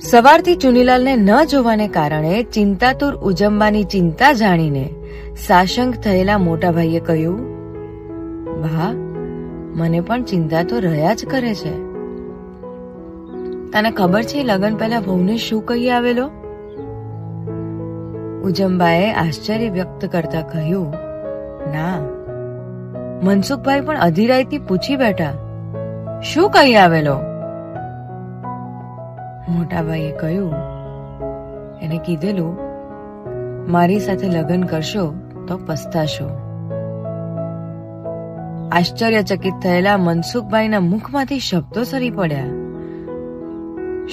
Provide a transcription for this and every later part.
સવારથી ચુનીલાલને ન જોવાને કારણે ચિંતાતુર ઉજમ્બાની ચિંતા જાણીને સાશંક થયેલા મોટા ભાઈએ કહ્યું, બા, મને પણ ચિંતા તો રહ્યા જ કરે છે. તને ખબર છે લગ્ન પહેલા વહુને શું કહી આવેલો? ઉજમ્બાએ આશ્ચર્ય વ્યક્ત કરતા કહ્યું, ના. મનસુખભાઈ પણ અધીરાઈથી પૂછી બેઠા, શું કહી આવેલો? મોટાભાઈએ કહ્યું, એને કીધેલું, મારી સાથે લગ્ન કરશો તો પસ્તાશો. આશ્ચર્યચકિત થયેલા મનસુખભાઈના મુખમાંથી શબ્દો સરી પડ્યા.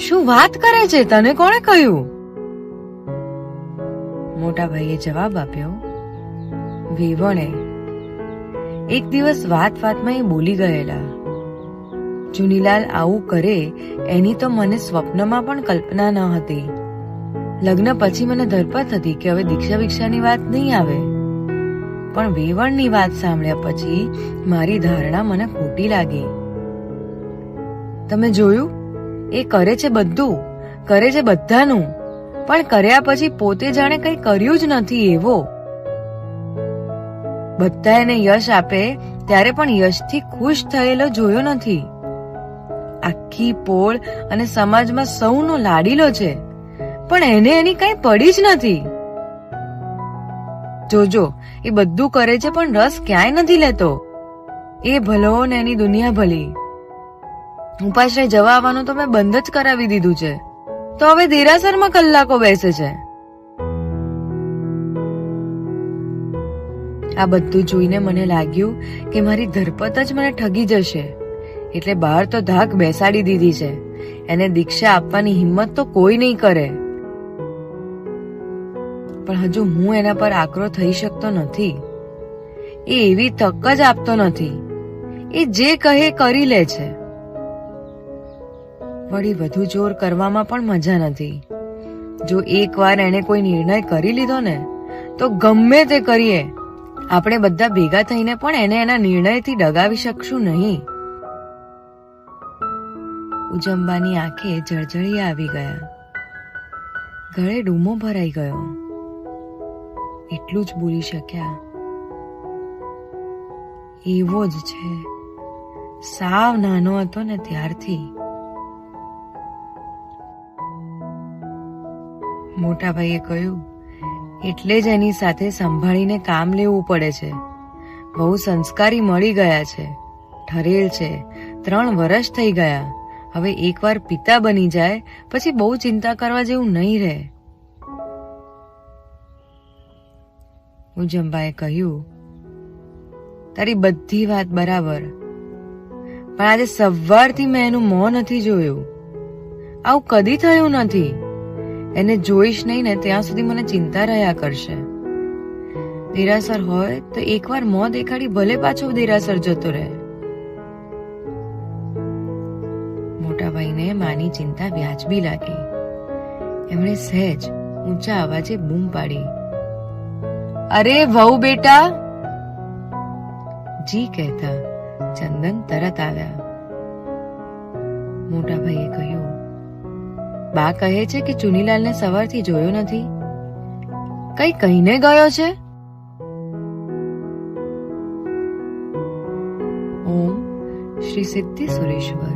શું વાત કરે છે? તને કોણે કહ્યું? મોટાભાઈએ જવાબ આપ્યો, વેવણે. એક દિવસ વાતમાં એ બોલી ગયેલા. ચુનીલાલ આવું કરે એની તો મને સ્વપ્નમાં પણ કલ્પના ન હતી. લગ્ન પછી મને ધરપત હતી કે હવે દીક્ષા વાત નહીં આવે, પણ વેવણની વાત સાંભળ્યા પછી મારી ધારણા મને ખોટી લાગી. તમે જોયું, એ કરે છે બધું, કરે છે બધાનું, પણ કર્યા પછી પોતે જાણે કંઈ કર્યું જ નથી એવો. બધા એને યશ આપે ત્યારે પણ યશથી ખુશ થયેલો જોયો નથી. આખી પોળ અને સમાજમાં સૌનો લાડીલો છે, પણ એને એની કઈ પડી જ નથી. જોજો, એ બધું કરે છે પણ રસ ક્યાંય નથી લેતો. એ ભલો ને એની દુનિયા ભલી. ઉપાશ્રય જવા આવવાનું તો મેં બંધ જ કરાવી દીધું છે, તો હવે દેરાસરમાં કલાકો બેસે છે. આ બધું જોઈને મને લાગ્યું કે મારી ધરપત જ મને ઠગી જશે, એટલે બહાર તો ધાક બેસાડી દીધી છે. એને દીક્ષા આપવાની હિંમત તો કોઈ નહીં કરે. પણ હજુ હું એના પર આકરો થઈ શકતો નથી. એ એવી તક જ આપતો નથી. એ જે કહે કરી લે છે. વળી વધુ જોર કરવામાં પણ મજા નથી. જો એકવાર એને કોઈ નિર્ણય કરી લીધો ને તો ગમે તે કરીએ, આપણે બધા ભેગા થઈને પણ એને એના નિર્ણયથી ડગાવી શકશું નહીં. ઉજમ્બાની આંખે જળજળિયા આવી ગયા. ગળે ડૂમો ભરાઈ ગયો. એટલું જ બોલી શક્યા, એવો જ છે, સાવ નાનો હતો ને ત્યારથી. મોટાભાઈએ કહ્યું, એટલે જ એની સાથે સંભાળીને કામ લેવું પડે છે. બહુ સંસ્કારી મળી ગયા છે, ઠરેલ છે. 3 વર્ષ થઈ ગયા. હવે એકવાર પિતા બની જાય પછી બહુ ચિંતા કરવા જેવું નહીં રહે. ઉજમ્બાએ કહ્યું, તારી બધી વાત બરાબર, પણ આજે સવારથી મેં એનું મોં નથી જોયું. આવું કદી થયું નથી. એને જોઈશ નહીં ને ત્યાં સુધી મને ચિંતા રહ્યા કરશે. દેરાસર હોય તો એકવાર મોં દેખાડી ભલે પાછો દેરાસર જતો રહે. મોટાભાઈને માની ચિંતા વ્યાજબી લાગી. એમણે સહેજ ઊંચા અવાજે બૂમ પાડી, અરે વહુ બેટા. જી કહેતા ચંદન તરત આવ્યા. મોટાભાઈએ કહ્યું, બા કહે છે કે ચુનીલાલને સવારથી જોયો નથી. કઈ કહીને ગયો છે? ઓમ શ્રી સિદ્ધિ સુરેશ્વર